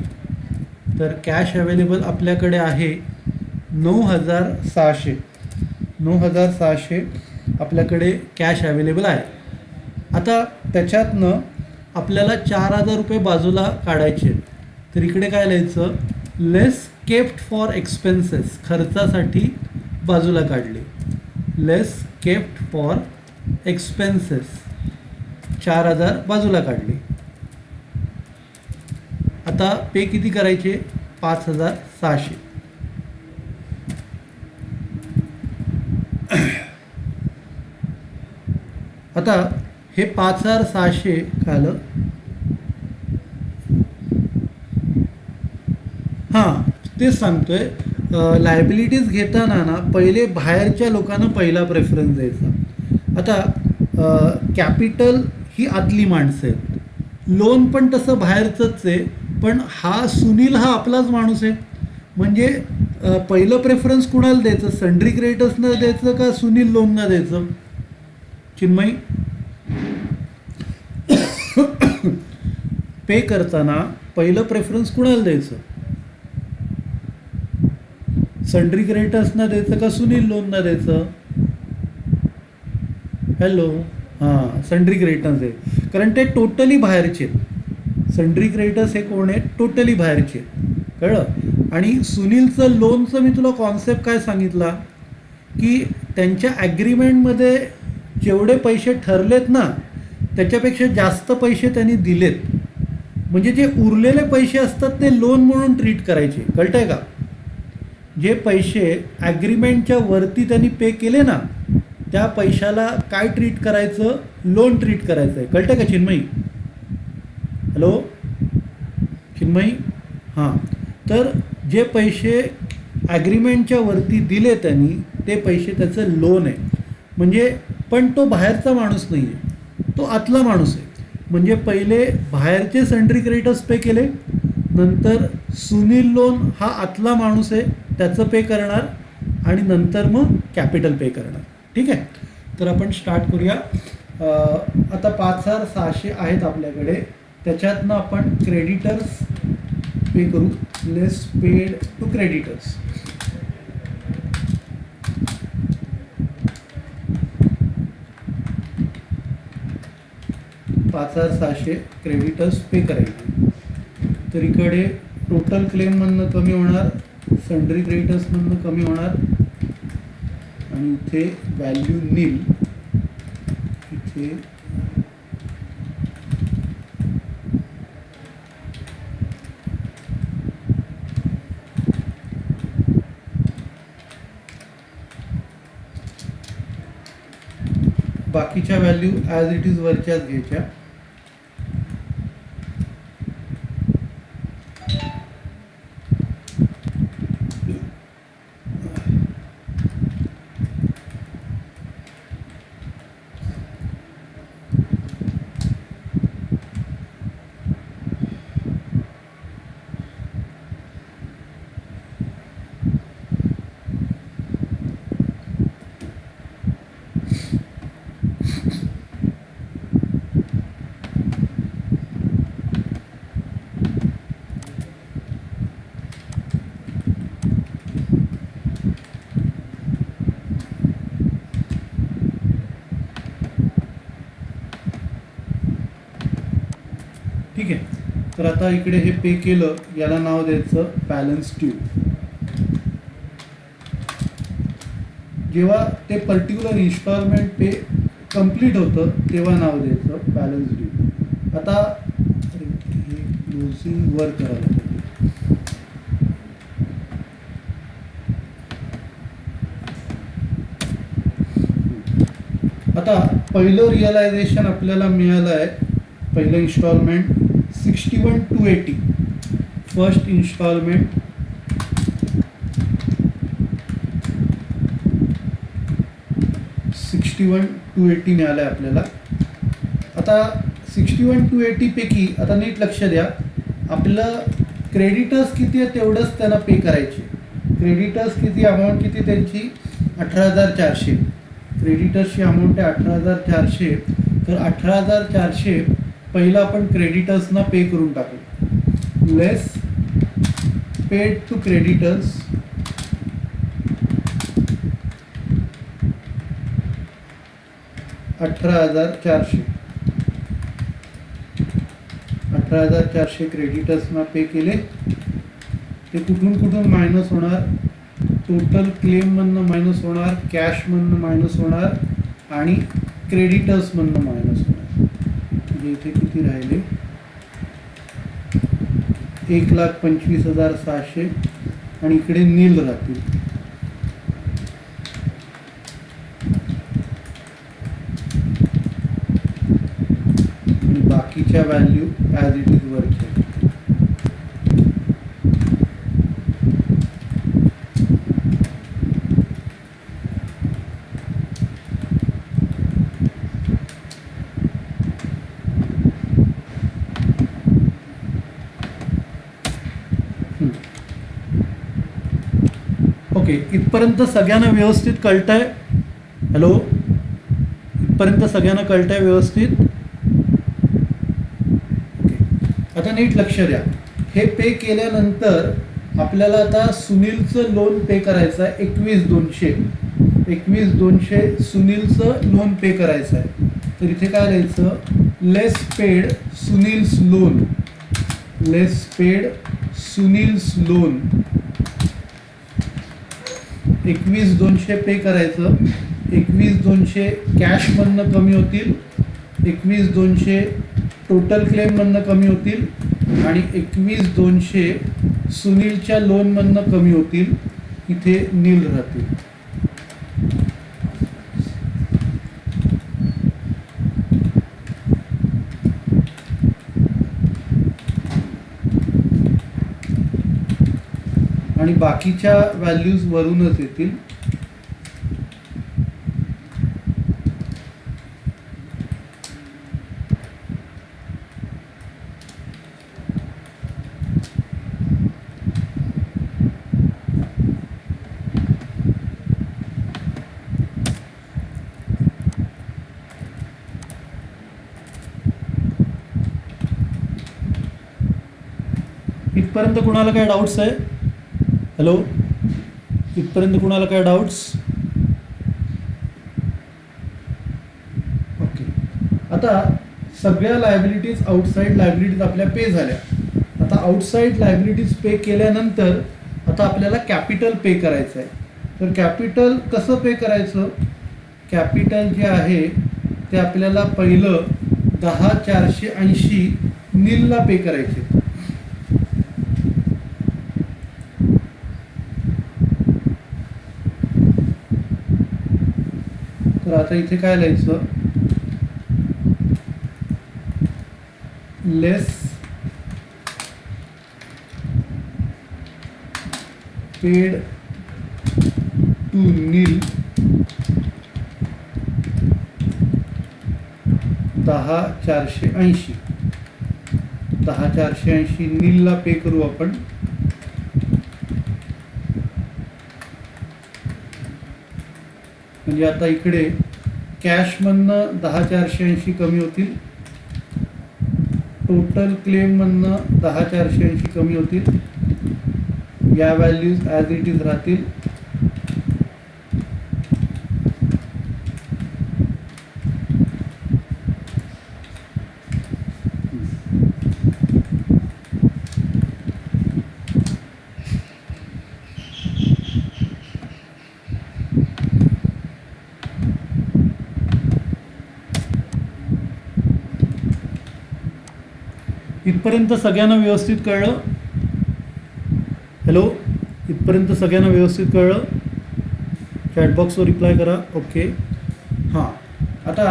तर कॅश अवेलेबल आपल्याकडे आहे 9,600. 9,600 आपल्याकडे कॅश अवेलेबल आहे. आता त्याच्यातनं आपल्याला 4,000 रुपये बाजूला काढायचे. तर इकडे काय लिहायचं? लेस केप्ट फॉर एक्सपेन्सेस. खर्चासाठी बाजूला काढले. लेस केप्ट फॉर एक्सपेन्सेस 4,000 बाजूला काढले. आता पे किती करायचे? 5,600. आता हे 5,600 झालं. हां, तेच सांगतोय. लायबिलिटीज घेताना ना पहिले बाहेरच्या लोकांना पहिला प्रेफरन्स द्यायचा. आता कॅपिटल ही आतली माणसं आहेत. लोन पण तसं बाहेरचंच आहे, पण हा सुनील हा आपलाच माणूस आहे. म्हणजे पहिलं प्रेफरन्स कुणाला द्यायचं? सन्ड्री क्रेडिटर्सना द्यायचं का सुनील लोनना द्यायचं? चिन्मयी, पे करताना पहिलं प्रेफरन्स कुणाला द्यायचं? सन्ड्री क्रेडिटर्सना द्यायचं का सुनील लोनना द्यायचं? हॅलो, हां, सन्ड्री क्रेडिटर्स आहे, कारण ते टोटली बाहेरचे आहेत. सन्ड्री क्रेडिटर्स हे कोण आहेत? टोटली बाहेरचे आहेत. कळलं? आणि सुनीलचं लोनचं मी तुला कॉन्सेप्ट काय सांगितला की त्यांच्या ॲग्रीमेंटमध्ये जेवढे पैसे ठरलेत ना त्याच्यापेक्षा जास्त पैसे त्यांनी दिलेत. म्हणजे जे उरलेले पैसे असतात ते लोन म्हणून ट्रीट करायचे. कळतंय का? जे पैसे ॲग्रीमेंटच्या वरती त्यांनी पे केले ना त्या पैशाला काय ट्रीट करायचं? लोन ट्रीट करायचं आहे. कळतंय का चिन्मयी? हॅलो चिन्मयी, हां. तर जे पैसे ॲग्रीमेंटच्या वरती दिले त्यांनी ते पैसे त्याचं लोन आहे. म्हणजे पण तो बाहेरचा माणूस नाही आहे, तो आतला माणूस आहे. म्हणजे पहिले बाहेरचे सन्ड्री क्रेडिटर्स पे केले, नंतर सुनील लोन हा आतला माणूस आहे त्याचं पे करणार आणि नंतर मग कॅपिटल पे करणार. ठीक आहे. तर आपण स्टार्ट करूया. आता 5,600 आहेत आपल्याकडे, त्याच्यातनं आपण क्रेडिटर्स पे करू. लेस पेड टू क्रेडिटर्स. $5,600 क्रेडिटर्स पे करायचे. तर इकडे टोटल क्लेममधनं कमी होणार, सन्ड्री क्रेडिटर्समधनं कमी होणार आणि इथे व्हॅल्यू नील. इथे बाकीच्या व्हॅल्यू ॲज इट इज वरच्याच घ्यायच्या. ठीक आहे. तर आता इकडे हे पे केलं, याला नाव द्यायचं बॅलन्स ड्यू. जेव्हा ते पर्टिक्युलर इन्स्टॉलमेंट पे कंप्लीट होतं तेव्हा नाव द्यायचं बॅलन्स ड्यू. आता हे क्लोजिंग वर करायला पाहिजे. आता पहिलं रिअलायझेशन आपल्याला मिळालं आहे. पहिलं इन्स्टॉलमेंट 61,280. फर्स्ट इन्स्टॉलमेंट 61,280 मिळालं आहे आपल्याला. आता 61,280 पैकी आता नीट लक्ष द्या, आपलं क्रेडिटर्स किती आहे तेवढंच त्यांना पे करायचे. क्रेडिटर्स किती, अमाऊंट किती त्यांची 18,400. क्रेडिटर्सची अमाऊंट आहे 18,400. तर 18,400 पहिलं आपण क्रेडिटर्सना पे करून टाकू. लेस पेड टू क्रेडिटर्स 18,400. 18,400 क्रेडिटर्सना पे केले. ते कुठून मायनस होणार, टोटल क्लेममधनं मायनस होणार, कॅशमधनं मायनस होणार आणि क्रेडिटर्समधनं मायनस होणार. म्हणजे इथे किती राहिले, 1,25,600 आणि इकडे नील राहतील. आणि बाकीच्या व्हॅल्यू ॲज इट इज वरच्या. ओके, इथपर्यंत सगळ्यांना व्यवस्थित कळतंय? हॅलो, इथपर्यंत सगळ्यांना कळतंय व्यवस्थित? ओके, आता नीट लक्ष द्या. हे पे केल्यानंतर आपल्याला आता सुनीलचं लोन पे करायचं आहे. 21,200. 21,200 सुनीलचं लोन पे करायचं आहे. तर इथे काय लिहायचं, लेस पेड सुनील्स लोन. लेस पेड सुनील्स लोन 21,200 पे करायचं. 21,200 कॅशमधनं कमी होतील, 21,200 टोटल क्लेममधनं कमी होतील आणि 21,200 सुनीलच्या लोनमधनं कमी होतील. इथे नील राहतील. आणि बाकीच्या व्हॅल्यूज वरूनच येतील. इथपर्यंत कुणाला काय डाऊट्स आहे? हॅलो, इथपर्यंत कुणाला काय डाऊट्स? ओके. आता सगळ्या लायबिलिटीज, आउटसाईड लायबिलिटीज आपल्या पे झाल्या. आता आउटसाईड लायबिलिटीज पे केल्यानंतर आता आपल्याला कॅपिटल पे करायचं आहे. तर कॅपिटल कसं पे करायचं? कॅपिटल जे आहे ते आपल्याला पहिलं 10,480 नीलला पे करायचे. तर आता इथे काय लिहायचं? लेस पेड टू नील 10,480. 10,480 नीलला पे करू आपण. म्हणजे आता इकडे कॅशमधनं 10,480 कमी होतील, टोटल क्लेममधनं 10,480 कमी होतील, या व्हॅल्यूज ॲज इट इज राहतील. इथपर्यंत सगळ्यांना व्यवस्थित कळलं? हॅलो, इथपर्यंत सगळ्यांना व्यवस्थित कळलं? चॅटबॉक्सवर रिप्लाय करा. ओके. हां, आता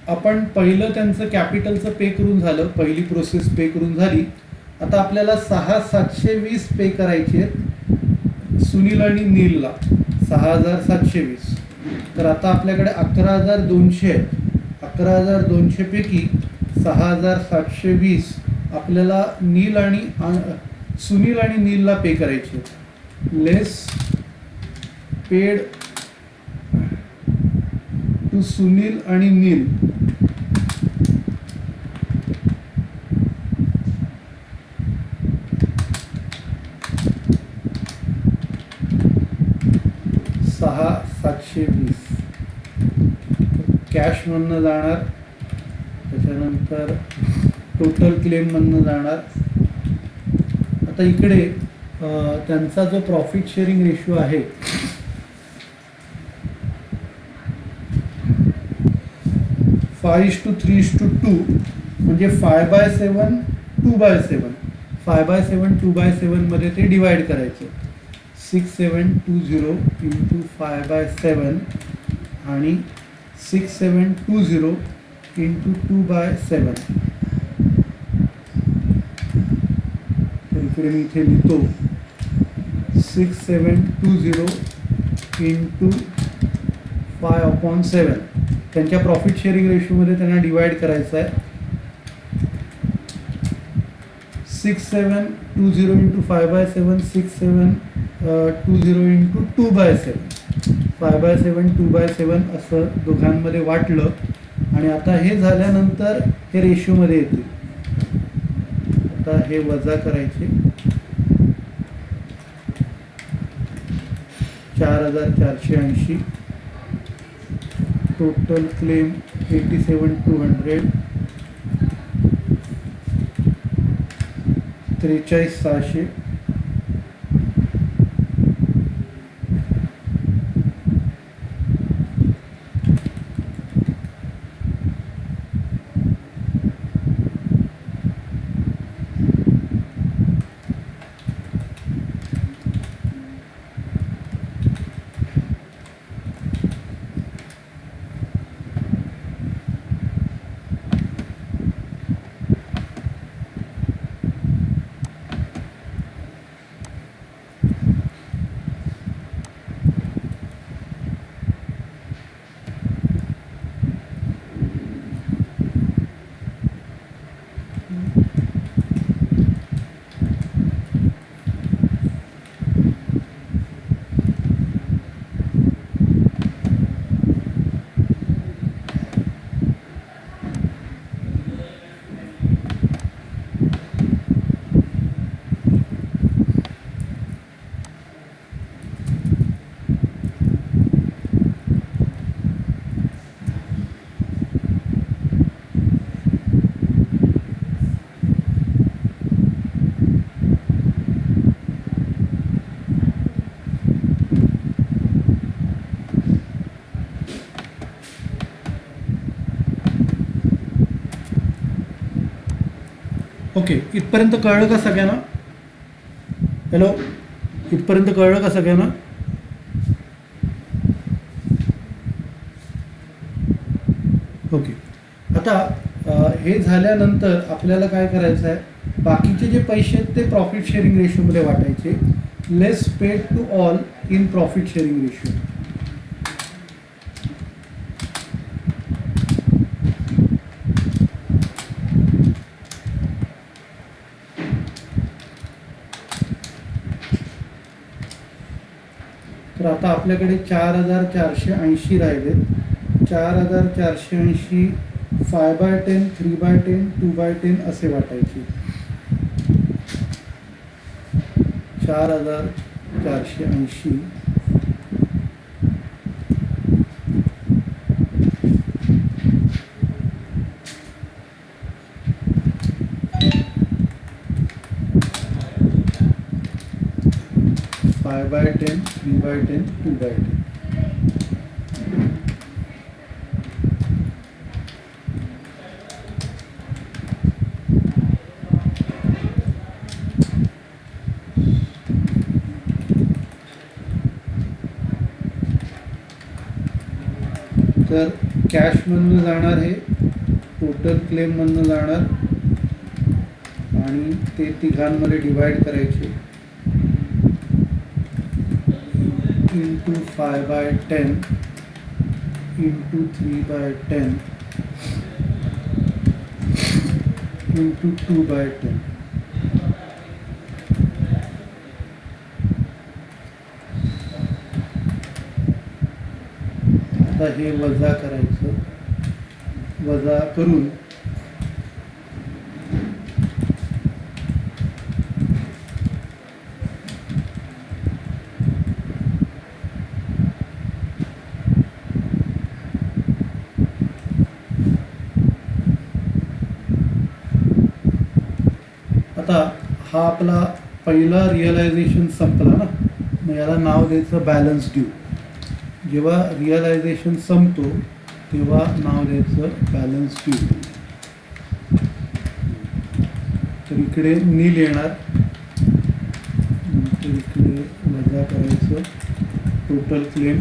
आपण पहिलं त्यांचं कॅपिटलचं पे करून झालं, पहिली प्रोसेस पे करून झाली. आता आपल्याला 6,720 पे करायचे आहेत सुनील आणि नीलला. 6,720. तर आता आपल्याकडे 11,200 आहेत. 11,200 पैकी 6,720 आपल्याला नील आणि सुनील आणि नीलला पे करायचे. लेस पेड टू सुनील आणि नील $6,720 कॅशमधनं जाणार, त्याच्यानंतर टोटल क्लेममधनं जाणार. आता इकडे त्यांचा जो प्रॉफिट शेअरिंग रेशो आहे 5:3:2 म्हणजे 5/7 2/7. 5/7 2/7 मध्ये ते डिवाइड करायचे. 6,720 इंटू 5/7 आणि 6,720 इंटू 2/7. तर इकडे मी इथे लिहितो 6,720 इंटू 5/7. त्यांच्या प्रॉफिट शेअरिंग रेशोमध्ये त्यांना डिवाइड करायचं आहे. 6,720 इंटू 5/7, 6,720 इंटू 2/7. 5/7 2/7 असं दोघांमध्ये वाटलं आणि आता हे झाल्यानंतर हे रेशोमध्ये येते. आता हे वजा करायचे. 4,480. Total claim 87,200. 43,600. ओके, इथपर्यंत कळलं का सगळ्यांना? हॅलो, इथपर्यंत कळलं का सगळ्यांना? ओके. आता हे झाल्यानंतर आपल्याला काय करायचं आहे, बाकीचे जे पैसे आहेत ते प्रॉफिट शेअरिंग रेशोमध्ये वाटायचे. Less paid to all in profit sharing ratio. तर आता आपल्याकडे 4,480 राहिलेत. 4,480 5/10, 3/10, 2/10 असे वाटायचे. 4,480 5/10, 3/10, 2/10. तर कॅशमधनं जाणार, हे टोटल क्लेममधनं जाणार आणि ते तिघांमध्ये डिवाइड करायचे इंटू 5/10 इंटू 3/10 इंटू 2/10. आता हे वजा करायचं, वजा करून आता हा आपला पहिला रिअलायझेशन संपला ना, मग याला नाव द्यायचं बॅलन्स ड्यू. जेव्हा रिअलायझेशन संपतो तेव्हा नाव द्यायचं बॅलन्स ड्यू. तर इकडे नील येणार, तर इकडे वजा करायचं टोटल क्लेम.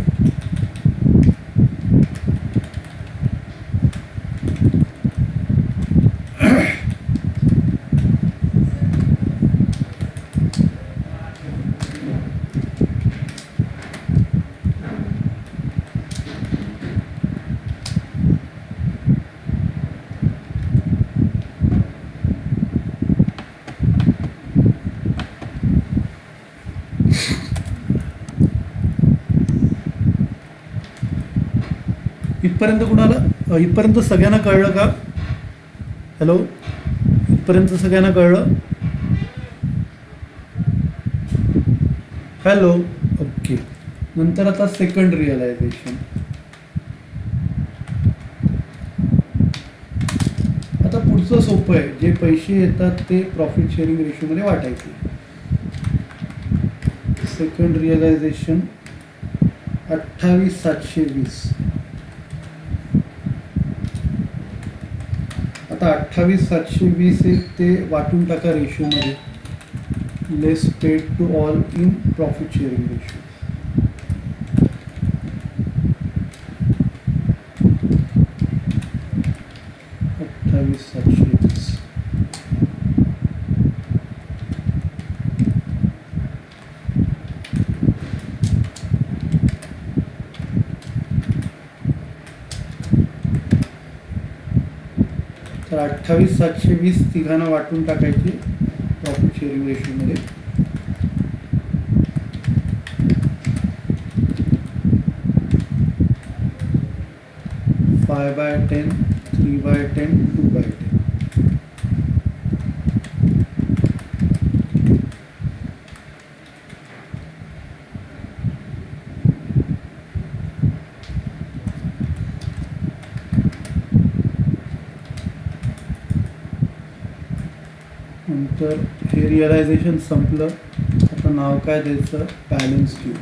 इथपर्यंत कुणाला, इथपर्यंत सगळ्यांना कळलं का? हॅलो, इथपर्यंत सगळ्यांना कळलं? Hello, okay. नंतर आता सेकंड रिअलायझेशन. आता पुढचं सोपं आहे, जे पैसे येतात ते प्रॉफिट शेअरिंग रेशोमध्ये वाटायचे. Second realisation 28,720. आता 28,720 ते वाटून टाका रेशोमध्ये. Less paid to all in profit sharing ratio. तर 28,720 तिघांना वाटून टाकायचे प्रॉफिट शेअरिंग रेशोमध्ये. Five by 10, 3/10, 2/10. नंतर हे रिअलायझेशन संपलं. आता नाव काय द्यायचं? Balance due.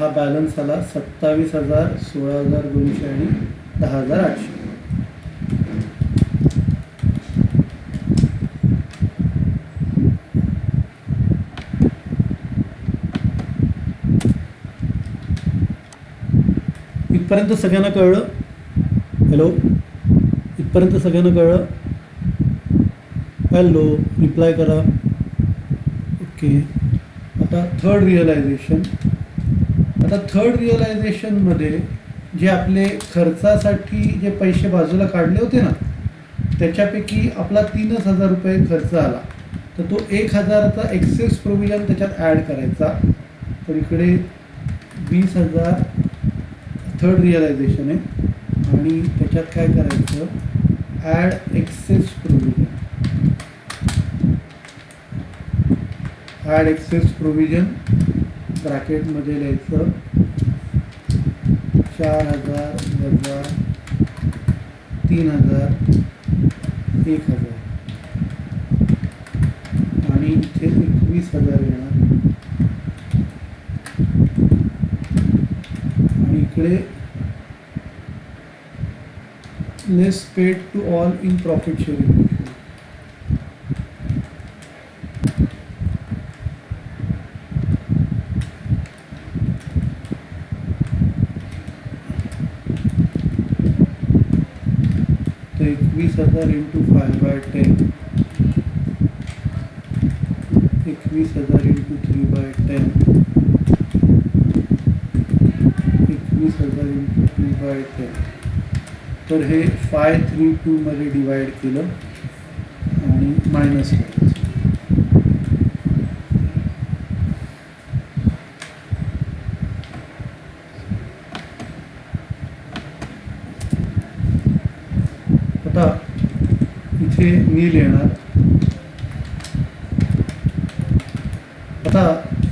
हा बॅलन्स आला 27,000, 16,200 आणि 10,800. इथपर्यंत सगळ्यांना कळलं? हॅलो, इथपर्यंत सगळ्यांना कळलं? हॅलो, रिप्लाय करा. ओके. आता थर्ड रिअलायझेशनमध्ये जे आपले खर्चासाठी जे पैसे बाजूला काढले होते ना, त्याच्यापैकी आपला 3,000 रुपये खर्च आला, तर तो 1,000चा एक्सेस प्रोव्हिजन त्याच्यात ॲड करायचा. तर इकडे 20,000 थर्ड रिअलायझेशन आहे आणि त्याच्यात काय करायचं, add excess provision. Add excess provision ब्रॅकेटमध्ये लिहायचं 4,000 वजा 3,000 1,000 आणि इथे 21,000 येणार आणि इकडे less paid to all in profit sharing. तो 21,000 इंटू 5/10, 21,000 इंटू 3/10, 21,000 इंटू 3/10. तर हे 532 मध्ये डिवाइड केलं आणि मायनस करायचं. आता इथे नील येणार. आता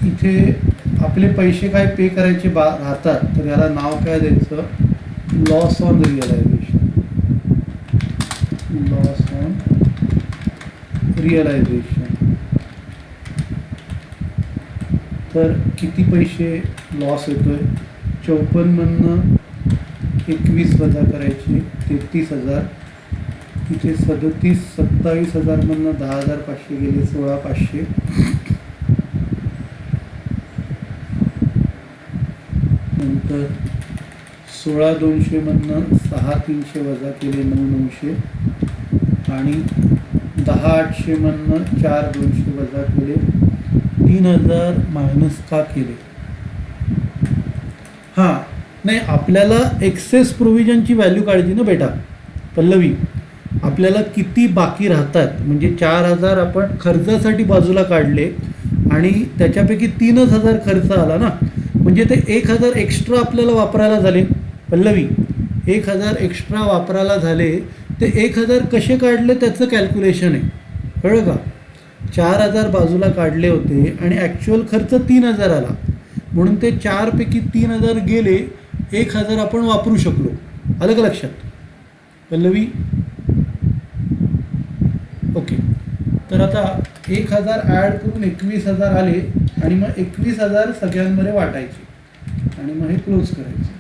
इथे आपले पैसे काय पे करायचे राहतात, तर याला नाव काय द्यायचं, loss on realisation. Loss on realisation. तर किती पैसे लॉस येतोय, 54 मधनं 21 वजा करायचे 33,000. इथे 27,000 मधनं 10,500 गेले 16,500. नंतर 16,200 मधनं 6,300 वजा केले 9,900 आणि 10,800 मधनं 4,200 वजा केले 3,000 मायनस का केले. हां, नाही, आपल्याला एक्सेस प्रोव्हिजनची व्हॅल्यू काढायची ना बेटा पल्लवी. आपल्याला किती बाकी राहतात, म्हणजे 4,000 आपण खर्चासाठी बाजूला काढले आणि त्याच्यापैकी 3,000 खर्च आला ना, म्हणजे ते 1,000 एक्स्ट्रा आपल्याला वापरायला झाले पल्लवी. 1,000 एक्स्ट्रा वापरायला झाले. ते 1,000 कसे काढले त्याचं कॅल्क्युलेशन आहे, कळलं का. 4,000 बाजूला काढले होते आणि ॲक्च्युअल खर्च 3,000 आला, म्हणून ते 4 पैकी 3,000 गेले, 1,000 आपण वापरू शकलो. आलं का लक्षात पल्लवी? ओके. तर आता 1,000 ॲड करून 21,000 आले आणि मग 21,000 सगळ्यांमध्ये वाटायचे आणि मग हे क्लोज करायचं.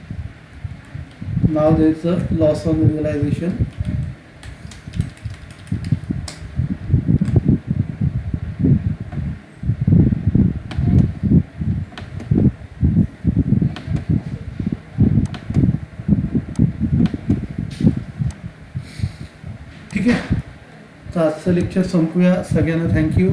नाव द्यायचं लॉस ऑन रिअलायझेशन. ठीक आहे, तर आजचं लेक्चर संपूया. सगळ्यांना थँक्यू.